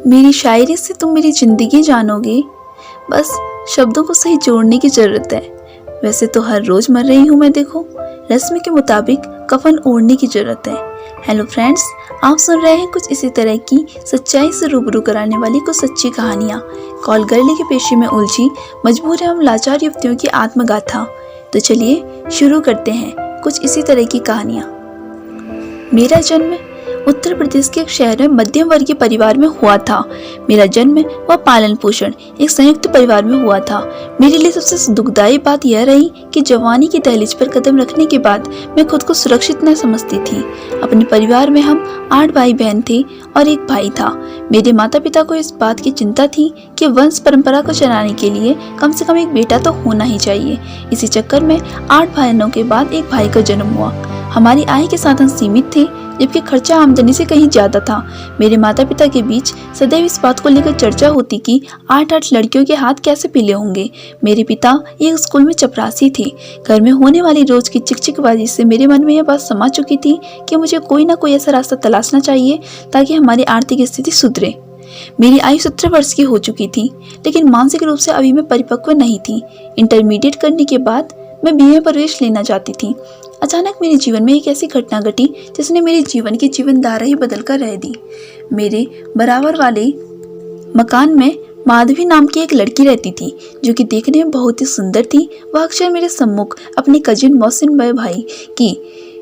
मेरी शायरी से तुम मेरी ज़िंदगी जानोगे, बस शब्दों को सही जोड़ने की ज़रूरत है। वैसे तो हर रोज़ मर रही हूँ मैं, देखो रस्म के मुताबिक कफन ओढ़ने की ज़रूरत है। हेलो फ्रेंड्स, आप सुन रहे हैं कुछ इसी तरह की सच्चाई से रूबरू कराने वाली कुछ सच्ची कहानियाँ। कॉल गर्ली के पेशे में उलझी मजबूर एवं लाचार युवतियों की आत्मगाथा। तो चलिए शुरू करते हैं कुछ इसी तरह की कहानियाँ। मेरा जन्म उत्तर प्रदेश के एक शहर में मध्यम वर्गीय परिवार में हुआ था। मेरा जन्म व पालन पोषण एक संयुक्त परिवार में हुआ था। मेरे लिए सबसे दुखदायी बात यह रही कि जवानी की दहलीज पर कदम रखने के बाद मैं खुद को सुरक्षित न समझती थी। अपने परिवार में हम 8 भाई बहन थे और एक भाई था। मेरे माता पिता को इस बात की चिंता थी कि वंश परंपरा को चलाने के लिए कम से कम एक बेटा तो होना ही चाहिए। इसी चक्कर में 8 बहनों के बाद एक भाई का जन्म हुआ। हमारी आय के साधन सीमित थे, जबकि खर्चा आमदनी से कहीं ज्यादा था। मेरे माता पिता के बीच सदैव इस बात को लेकर चर्चा होती कि 8 लड़कियों के हाथ कैसे पीले होंगे। मेरे पिता एक स्कूल में चपरासी थे। घर में होने वाली रोज की चिकचिकबाजी से मेरे मन में यह बात समा चुकी थी कि मुझे कोई ना कोई ऐसा रास्ता तलाशना चाहिए ताकि हमारी आर्थिक स्थिति सुधरे। मेरी आयु 17 वर्ष की हो चुकी थी, लेकिन मानसिक रूप से अभी मैं परिपक्व नहीं थी। इंटरमीडिएट करने के बाद मैं बीए में प्रवेश लेना चाहती थी। अचानक मेरे जीवन में एक ऐसी घटना घटी जिसने मेरे जीवन की जीवनधारा ही बदल कर रह दी। मेरे बराबर वाले मकान में माधवी नाम की एक लड़की रहती थी, जो कि देखने में बहुत ही सुंदर थी। वह अक्सर मेरे सम्मुख अपनी कजिन मोहसिन भाई की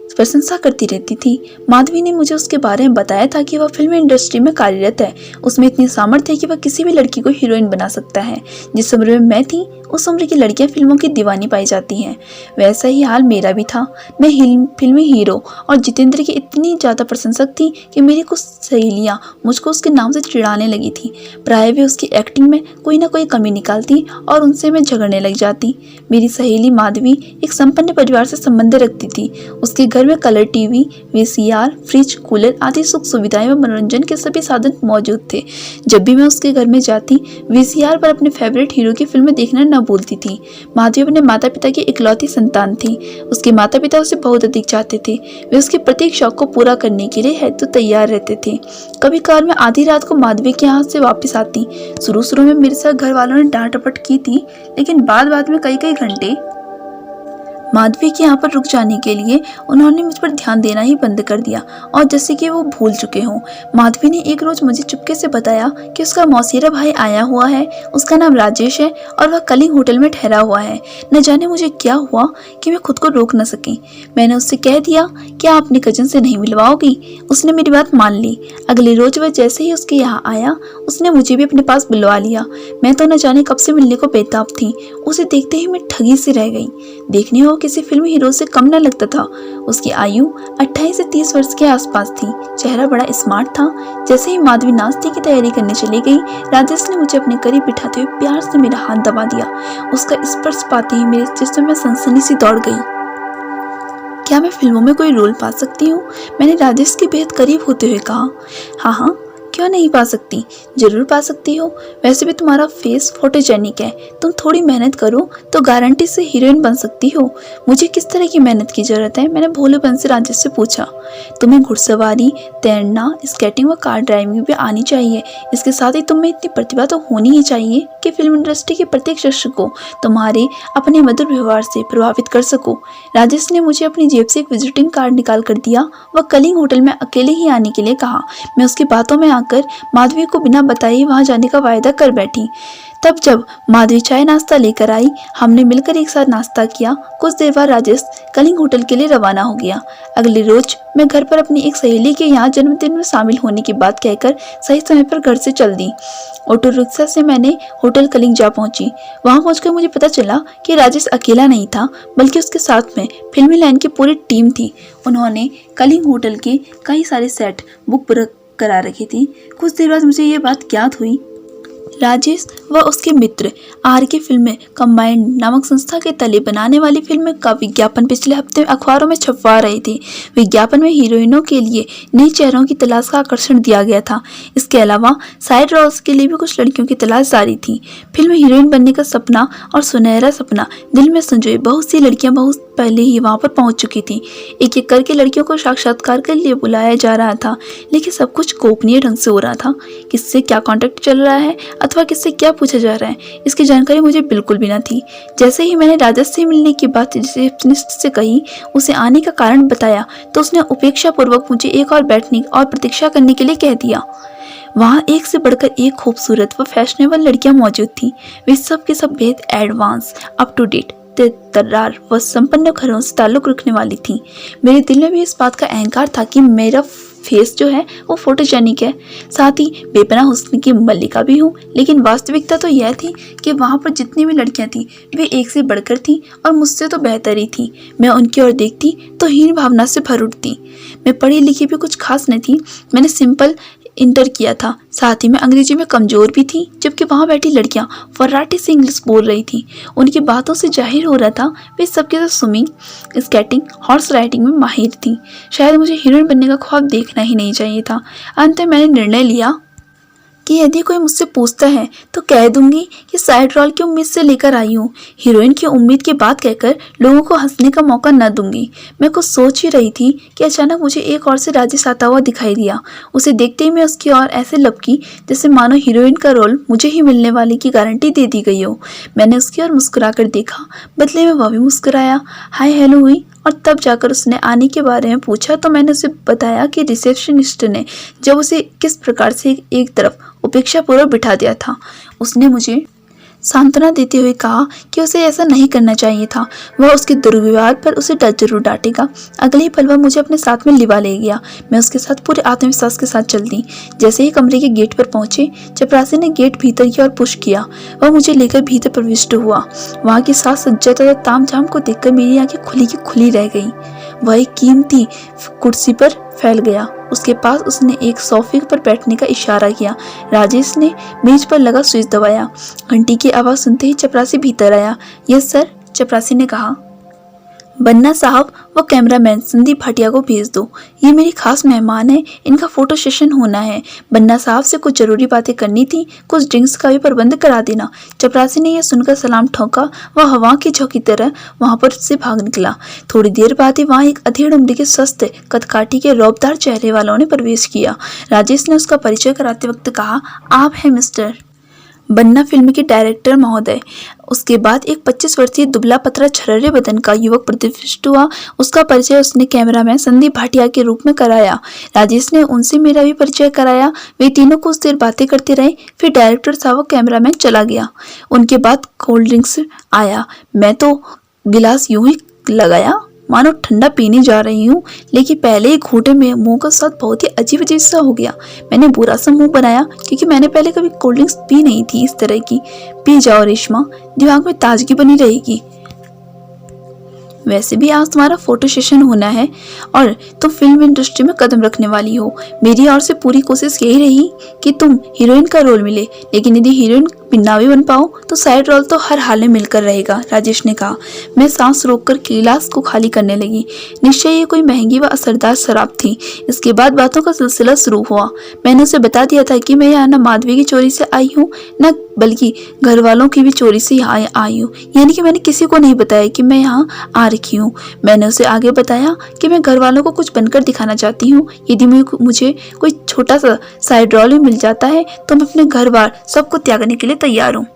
प्रशंसा करती रहती थी। माधवी ने मुझे उसके बारे में बताया था कि वह फिल्म इंडस्ट्री में कार्यरत है। उसमें इतनी सामर्थ्य है कि वह किसी भी लड़की को हीरोइन बना सकता है। जिस उम्र में मैं थी, उस उम्र की लड़कियां फिल्मों की दीवानी पाई जाती हैं। वैसा ही हाल मेरा भी था। मैं फिल्मी हीरो और जितेंद्र की इतनी ज़्यादा प्रशंसक थी कि मेरी कुछ सहेलियां मुझको उसके नाम से चिढ़ाने लगी थी। प्राय वे उसकी एक्टिंग में कोई ना कोई कमी निकालती और उनसे मैं झगड़ने लग जाती। मेरी सहेली माधवी एक संपन्न परिवार से संबंध रखती थी। उसके घर में colour TV, VCR, fridge, cooler आदि सुख सुविधाएं व मनोरंजन के सभी साधन मौजूद थे। जब भी मैं उसके घर में जाती, वीसीआर पर अपने फेवरेट हीरो की फिल्में देखना न भूलती थी। माधवी अपने माता पिता की इकलौती संतान थी। उसके माता पिता उसे बहुत अधिक चाहते थे। वे उसके प्रत्येक शौक को पूरा करने के लिए हेतु तैयार रहते थे। कभी कभार मैं आधी रात को माधवी के यहाँ से वापस आती। शुरू में मेरे साथ घर वालों ने डांट डपट की थी, लेकिन बाद में कई घंटे माधवी के यहाँ पर रुक जाने के लिए उन्होंने मुझ पर ध्यान देना ही बंद कर दिया, और जैसे कि वो भूल चुके हों। माधवी ने एक रोज मुझे चुपके से बताया कि उसका मौसेरा भाई आया हुआ है। उसका नाम राजेश है और वह कलिंग होटल में ठहरा हुआ है। न जाने मुझे क्या हुआ कि मैं खुद को रोक न सकी। मैंने उससे कह दिया, क्या आप अपनी कजन से नहीं मिलवाओगी? उसने मेरी बात मान ली। अगले रोज वह जैसे ही उसके यहाँ आया, उसने मुझे भी अपने पास बुलवा लिया। मैं तो न जाने कब से मिलने को बेताब थी। उसे देखते ही मैं ठगी से रह गई। देखने हो किसी फिल्मी हीरो से कम न लगता था। उसकी आयु 28 से 30 वर्ष के आसपास थी। चेहरा बड़ा स्मार्ट था। जैसे ही माधवी नाश्ते की तैयारी करने चली गई, राजेश ने मुझे अपने करीब बिठाते हुए प्यार से मेरा हाथ दबा दिया। उसका स्पर्श पाते ही मेरे जिस्म में सनसनी सी दौड़ गई। क्या मैं फिल्मों में कोई रोल पा सकती हूँ? मैंने राजेश के बेहद करीब होते हुए कहा। हाँ, क्यों नहीं पा सकती? जरूर पा सकती हो। वैसे भी तुम्हारा फेस फोटोजेनिक है। तुम थोड़ी मेहनत करो तो गारंटी से हीरोइन बन सकती हो। मुझे किस तरह की मेहनत की जरूरत है? मैंने भोलेपन से राजेश से पूछा। तुम्हें घुड़सवारी, तैरना, स्केटिंग व कार ड्राइविंग भी आनी चाहिए। इसके साथ ही तुम्हें इतनी प्रतिभा तो होनी ही चाहिए कि फिल्म इंडस्ट्री के प्रत्येक शख्स को तुम्हारे अपने मधुर व्यवहार से प्रभावित कर सको। राजेश ने मुझे अपनी जेब से एक विजिटिंग कार्ड निकाल कर दिया। वह कलिंग होटल में अकेले ही आने के लिए कहा। मैं उसकी बातों में कर माधवी को बिना बताए वहां जाने का वायदा कर बैठी। तब जब माधवी चाय नाश्ता लेकर आई, हमने मिलकर एक साथ नाश्ता किया। कुछ देर बाद राजेश कलिंग होटल के लिए रवाना हो गया। अगले रोज मैं घर पर अपनी एक सहेली के यहाँ जन्मदिन में शामिल होने की बात कहकर सही समय पर घर से चल दी। ऑटो रिक्शा से मैंने होटल कलिंग जा पहुंची। वहां पहुंचकर मुझे पता चला कि राजेश अकेला नहीं था, बल्कि उसके साथ में फिल्मी लाइन की पूरी टीम थी। उन्होंने कलिंग होटल के कई सारे सेट बुक करा रखी थी। कुछ देर बाद मुझे ये बात ज्ञात हुई राजेश व उसके मित्र आर के फिल्में कंबाइंड नामक संस्था के तले बनाने वाली फिल्म का विज्ञापन पिछले हफ्ते अखबारों में छपवा रहे थे। विज्ञापन में हीरोइनों के लिए नए चेहरों की तलाश का आकर्षण दिया गया था। इसके अलावा साइड रोल्स के लिए भी कुछ लड़कियों की तलाश जारी थी। फिल्म हीरोइन बनने का सपना और सुनहरा सपना दिल में संजोए बहुत सी लड़कियां बहुत पहले ही वहां पर पहुंच चुकी थी। एक एक करके लड़कियों को साक्षात्कार के लिए बुलाया जा रहा था, लेकिन सब कुछ गोपनीय ढंग से हो रहा था। किससे क्या कांटेक्ट चल रहा है अथवा किससे क्या पूछा जा रहा है, इसकी जानकारी मुझे बिल्कुल भी न थी। जैसे ही मैंने राजस से मिलने की बात रिसेप्शनिस्ट से कही, उसे आने का कारण बताया, तो उसने उपेक्षा पूर्वक मुझे एक और बैठने और प्रतीक्षा करने के लिए कह दिया। वहाँ एक से बढ़कर एक खूबसूरत व फैशनेबल लड़कियां मौजूद थीं। वे सब के सब बेहद एडवांस, अप टू डेट, तर्रार व संपन्न घरों से ताल्लुक रखने वाली थी। मेरे दिल में भी इस बात का अहंकार था कि मेरा फेस जो है वो फोटोजेनिक है, साथ ही बेपनाह हुस्न की मल्लिका भी हूँ। लेकिन वास्तविकता तो यह थी कि वहाँ पर जितनी भी लड़कियाँ थीं वे एक से बढ़कर थीं और मुझसे तो बेहतर ही थी। मैं उनकी ओर देखती तो हीन भावना से भर उठती। मैं पढ़ी लिखी भी कुछ खास नहीं थी, मैंने सिंपल इंटर किया था, साथ ही मैं अंग्रेजी में कमज़ोर भी थी। जबकि वहाँ बैठी लड़कियाँ फर्राटे से इंग्लिश बोल रही थी। उनकी बातों से जाहिर हो रहा था वे सबके साथ स्विमिंग, स्केटिंग, हॉर्स राइडिंग में माहिर थी। शायद मुझे हीरोइन बनने का ख्वाब देखना ही नहीं चाहिए था। अंत में मैंने निर्णय लिया कि यदि कोई मुझसे पूछता है तो कह दूंगी कि साइड रोल की उम्मीद से लेकर आई हूँ। हीरोइन की उम्मीद की बात कहकर लोगों को हंसने का मौका न दूंगी। मैं कुछ सोच ही रही थी कि अचानक मुझे एक और से राजेश आता हुआ दिखाई दिया। उसे देखते ही मैं उसकी ओर ऐसे लपकी जैसे मानो हीरोइन का रोल मुझे ही मिलने वाले की गारंटी दे दी गई हो। मैंने उसकी ओर मुस्कुराकर देखा, बदले में वह भी मुस्कुराया, हाय हेलो हुई और तब जाकर उसने आने के बारे में पूछा। तो मैंने उसे बताया कि रिसेप्शनिस्ट ने जब उसे किस प्रकार से एक तरफ उपेक्षा पूर्वक बिठा दिया था। उसने मुझे सांत्वना देते हुए कहा कि उसे ऐसा नहीं करना चाहिए था, वह उसके दुर्व्यवहार पर उसे जरूर डांटेगा। अगले ही पल वह मुझे अपने साथ में लिवा ले गया। मैं उसके साथ पूरे आत्मविश्वास के साथ चल दी। जैसे ही कमरे के गेट पर पहुंचे, चपरासी ने गेट भीतर की ओर पुश किया। वह मुझे लेकर भीतर प्रविष्ट हुआ। वहाँ की साज सज्जा तथा तामझाम को देखकर मेरी आंखें खुली की खुली रह गई। वह एक कीमती कुर्सी पर फैल गया। उसके पास उसने एक सोफे पर बैठने का इशारा किया। राजेश ने मेज पर लगा स्विच दबाया। घंटी की आवाज सुनते ही चपरासी भीतर आया। यस सर, चपरासी ने कहा। बन्ना साहब व कैमरामैन संदीप भाटिया को भेज दो, ये मेरी खास मेहमान है, इनका फोटो सेशन होना है। बन्ना साहब से कुछ जरूरी बातें करनी थी, कुछ ड्रिंक्स का भी प्रबंध करा देना। चपरासी ने यह सुनकर सलाम ठोका। वह हवा की झोंकी तरह वहां पर से भाग निकला। थोड़ी देर बाद ही वहां एक अधेड़ उम्र के स्वस्थ कदकाठी के रौबदार चेहरे वालों ने प्रवेश किया। राजेश ने उसका परिचय कराते वक्त कहा, आप है मिस्टर बन्ना फिल्म के डायरेक्टर महोदय। उसके बाद एक 25 वर्षीय दुबला पतला छर्रे बदन का युवक प्रतिष्ठित हुआ। उसका परिचय उसने कैमरामैन संदीप भाटिया के रूप में कराया। राजेश ने उनसे मेरा भी परिचय कराया। वे तीनों कुछ देर बातें करते रहे, फिर डायरेक्टर साहब कैमरामैन चला गया। उनके बाद कोल्ड ड्रिंक्स आया। मैं तो गिलास यूं ही लगाया मानो ठंडा पीने जा रही हूँ, लेकिन पहले ही घूंटे में मुंह का स्वाद बहुत ही अजीब अजीब सा हो गया। मैंने बुरा सा मुंह बनाया क्योंकि मैंने पहले कभी कोल्ड ड्रिंक्स पी नहीं थी इस तरह की। पी जाओ रेशमा, दिमाग में ताजगी बनी रहेगी। वैसे भी आज तुम्हारा फोटो सेशन होना है और तुम फिल्म इंडस्ट्री में कदम रखने वाली हो। मेरी ओर से पूरी कोशिश यही रही कि तुम हीरोइन का रोल मिले, लेकिन यदि हीरोइन बिना भी बन पाओ तो साइड रोल तो हर हाल में मिलकर रहेगा, राजेश ने कहा। मैं सांस रोककर गिलास को खाली करने लगी। निश्चय ये कोई महंगी व असरदार शराब थी। इसके बाद बातों का सिलसिला शुरू हुआ। मैंने उसे बता दिया था कि मैं यहाँ न माधवी की चोरी से आई हूँ, न बल्कि घर वालों की भी चोरी से यहाँ आई हूँ। यानी कि मैंने किसी को नहीं बताया कि मैं यहाँ आ रखी हूँ। मैंने उसे आगे बताया कि मैं घर वालों को कुछ बनकर दिखाना चाहती हूँ। यदि मुझे कोई छोटा सा साइड रोल भी मिल जाता है तो मैं अपने घर बार सबको त्यागने के लिए तैयार हूँ।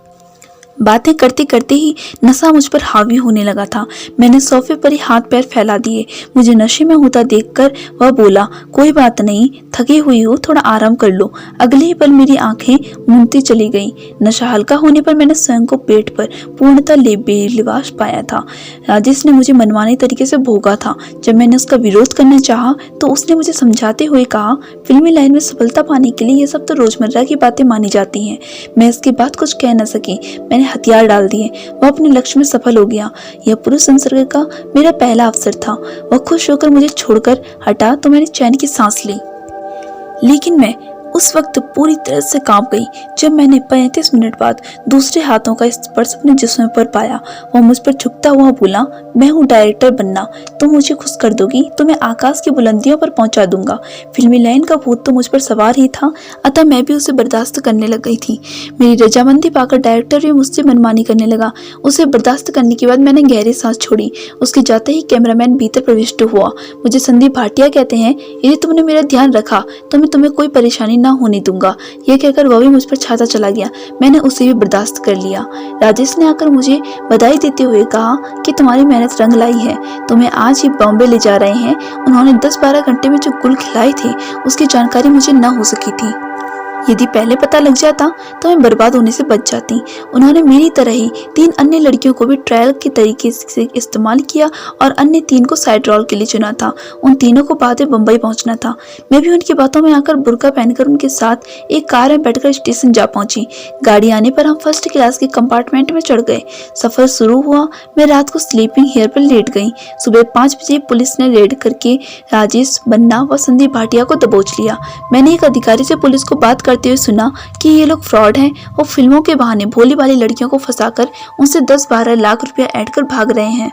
बातें करते करते ही नशा मुझ पर हावी होने लगा था। मैंने सोफे पर ही हाथ पैर फैला दिए। मुझे नशे में होता देखकर वह बोला, कोई बात नहीं, थकी हुई हो, थोड़ा आराम कर लो। अगले ही पल मेरी आंखें मूंदती चली गईं। नशा हल्का होने पर मैंने स्वयं को पेट पर पूर्णतः बेलिबास पाया था। राजेश ने मुझे मनमाने तरीके से भोगा था। जब मैंने उसका विरोध करना चाहा तो उसने मुझे समझाते हुए कहा, फिल्मी लाइन में सफलता पाने के लिए ये सब तो रोजमर्रा की बातें मानी जाती हैं। मैं इसके बाद कुछ कह न सकी। मैंने हथियार डाल दिए। वह अपने लक्ष्य में सफल हो गया। यह पुरुष संसर्ग का मेरा पहला अवसर था। वह खुश होकर मुझे छोड़कर हटा तो मैंने चैन की सांस ली। लेकिन मैं उस वक्त पूरी तरह से कांप गई जब मैंने 35 मिनट बाद दूसरे हाथों का स्पर्श अपने जिस्म पर पाया। वह मुझ पर झुकता हुआ बोला, मैं हूँ डायरेक्टर बन्ना, तुम मुझे खुश कर दोगी तो मैं आकाश की बुलंदियों पर पहुंचा दूंगा। फिल्मी लाइन का भूत तो मुझ पर सवार ही था, अतः मैं भी उसे बर्दाश्त करने लग गई थी। मेरी रजामंदी पाकर डायरेक्टर भी मुझसे मनमानी करने लगा। उसे बर्दाश्त करने के बाद मैंने गहरी सांस छोड़ी। उसके जाते ही कैमरामैन भीतर प्रविष्ट हुआ। मुझे संदीप भाटिया कहते हैं, यदि तुमने मेरा ध्यान रखा तो मैं तुम्हें कोई परेशानी ना होने दूंगा। यह कहकर वह भी मुझ पर छाता चला गया। मैंने उसे भी बर्दाश्त कर लिया। राजेश ने आकर मुझे बधाई देते हुए कहा कि तुम्हारी मेहनत रंग लाई है, तुम्हें आज ही बॉम्बे ले जा रहे हैं। उन्होंने 10-12 घंटे में जो गुल खिलाए थे उसकी जानकारी मुझे न हो सकी थी। यदि पहले पता लग जाता तो मैं बर्बाद होने से बच जाती। उन्होंने मेरी तरह ही 3 अन्य लड़कियों को भी ट्रायल के तरीके से इस्तेमाल किया और अन्य 3 को साइड रोल के लिए चुना था। उन तीनों को बाद में बम्बई पहुंचना था। मैं भी उनकी बातों में आकर बुर्का पहनकर उनके साथ एक कार में बैठकर स्टेशन जा पहुंची। गाड़ी आने पर हम फर्स्ट क्लास के कंपार्टमेंट में चढ़ गए। सफर शुरू हुआ। मैं रात को स्लीपिंग हियर पर लेट गई। सुबह 5 बजे पुलिस ने रेड करके राजेश, बन्ना व संदीप भाटिया को दबोच लिया। मैंने एक अधिकारी से पुलिस को बात करते हुए सुना कि ये लोग फ्रॉड हैं और फिल्मों के बहाने भोली भाली लड़कियों को फंसाकर उनसे 10-12 लाख रुपया ऐड कर भाग रहे हैं।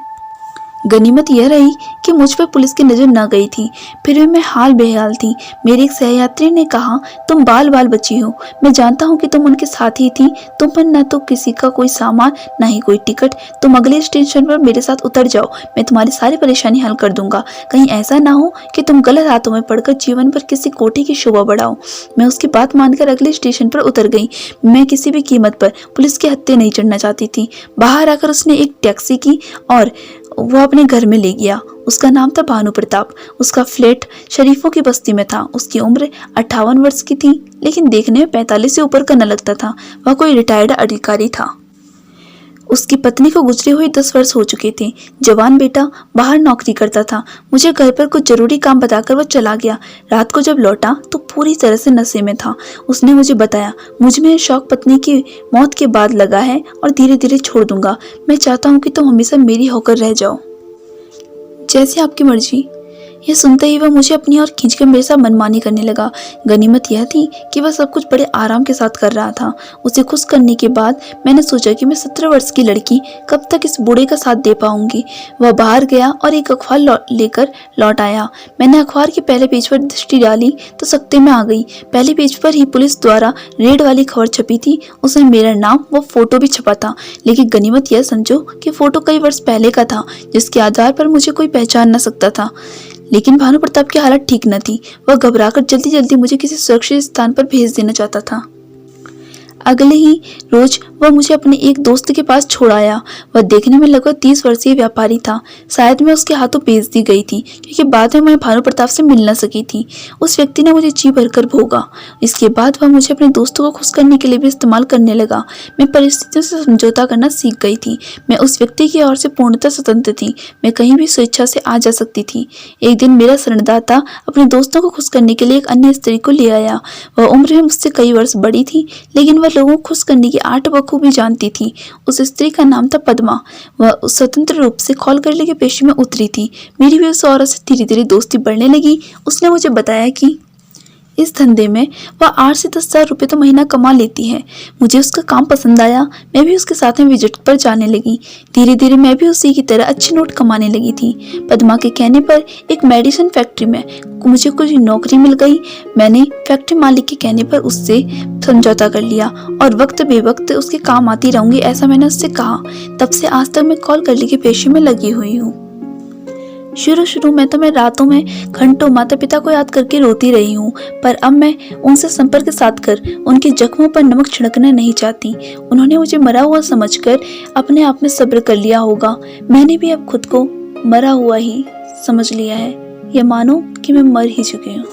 गनीमत यह रही कि मुझ पर पुलिस की नजर न गई थी। फिर भी मैं हाल बेहाल थी। मेरे एक सहयात्री ने कहा, तुम बाल बाल बची हो, मैं जानता हूँ कि तुम उनके साथ ही थी। तुम पर न तो किसी का कोई सामान, न ही कोई टिकट। तुम अगले स्टेशन पर मेरे साथ उतर जाओ, मैं तुम्हारी सारी परेशानी हल कर दूंगा। कहीं ऐसा ना हो कि तुम गलत हाथों में पड़कर जीवन पर किसी कोठी की शोभा बढ़ाओ। मैं उसकी बात मानकर अगले स्टेशन पर उतर गई। मैं किसी भी कीमत पर पुलिस के हत्थे नहीं चढ़ना चाहती थी। बाहर आकर उसने एक टैक्सी की और वो अपने घर में ले गया। उसका नाम था भानु प्रताप। उसका फ्लैट शरीफों की बस्ती में था। उसकी उम्र 58 वर्ष की थी, लेकिन देखने में 45 से ऊपर का न लगता था। वह कोई रिटायर्ड अधिकारी था। उसकी पत्नी को गुजरे हुए 10 वर्ष हो चुके थे। जवान बेटा बाहर नौकरी करता था। मुझे घर पर कुछ जरूरी काम बताकर वह चला गया। रात को जब लौटा तो पूरी तरह से नशे में था। उसने मुझे बताया, मुझ में शौक पत्नी की मौत के बाद लगा है और धीरे धीरे छोड़ दूंगा। मैं चाहता हूँ कि तुम हमेशा मेरी होकर रह जाओ। जैसे आपकी मर्जी। यह सुनते ही वह मुझे अपनी ओर खींचकर मेरे साथ मनमानी करने लगा। गनीमत यह थी कि वह सब कुछ बड़े आराम के साथ कर रहा था। उसे खुश करने के बाद मैंने सोचा कि मैं 17 वर्ष की लड़की कब तक इस बूढ़े का साथ दे पाऊंगी। वह बाहर गया और एक अखबार लेकर लौट आया। मैंने अखबार के पहले पेज पर दृष्टि डाली तो सकते में आ गई। पहले पेज पर ही पुलिस द्वारा रेड वाली खबर छपी थी। उसमें मेरा नाम व फोटो भी छपा था। लेकिन गनीमत यह समझो कि फोटो कई वर्ष पहले का था, जिसके आधार पर मुझे कोई पहचान न सकता था। लेकिन भानु प्रताप की हालत ठीक न थी। वह घबराकर जल्दी जल्दी मुझे किसी सुरक्षित स्थान पर भेज देना चाहता था। अगले ही रोज वह मुझे अपने एक दोस्त के पास छोड़ आया। वह देखने में लगभग 30 वर्षीय व्यापारी था। शायद मैं उसके हाथों भेज दी गई थी, क्योंकि बाद में मैं भानु प्रताप से मिल न सकी थी। उस व्यक्ति ने मुझे जी भरकर भोगा। इसके बाद वह मुझे अपने दोस्तों को खुश करने के लिए भी इस्तेमाल करने लगा। मैं परिस्थितियों से समझौता करना सीख गई थी। मैं उस व्यक्ति की ओर से पूर्णतः स्वतंत्र थी। मैं कहीं भी स्वेच्छा से आ जा सकती थी। एक दिन मेरा शरणदाता अपने दोस्तों को खुश करने के लिए एक अन्य स्त्री को ले आया। वह उम्र में मुझसे कई वर्ष बड़ी थी, लेकिन वह लोगों को खुश करने की आर्ट बखूबी जानती थी। उस स्त्री का नाम था पद्मा। वह स्वतंत्र रूप से खौल करने के पेशे में उतरी थी। मेरी भी उस औरत से धीरे धीरे दोस्ती बढ़ने लगी। उसने मुझे बताया कि इस धंधे में वह 8 से 10 हजार रुपये तो महीना कमा लेती है। मुझे उसका काम पसंद आया। मैं भी उसके साथ में विजिट पर जाने लगी। धीरे धीरे मैं भी उसी की तरह अच्छे नोट कमाने लगी थी। पद्मा के कहने पर एक मेडिसिन फैक्ट्री में मुझे कुछ नौकरी मिल गई। मैंने फैक्ट्री मालिक के कहने पर उससे समझौता कर लिया और वक्त बेवक्त उसके काम आती रहूंगी, ऐसा मैंने उससे कहा। तब से आज तक मैं कॉल करने के पेशे में लगी हुई हूँ। शुरू में तो मैं रातों में घंटों माता पिता को याद करके रोती रही हूँ, पर अब मैं उनसे संपर्क साध कर उनके जख्मों पर नमक छिड़कना नहीं चाहती। उन्होंने मुझे मरा हुआ समझकर अपने आप में सब्र कर लिया होगा। मैंने भी अब खुद को मरा हुआ ही समझ लिया है। यह मानो कि मैं मर ही चुकी हूँ।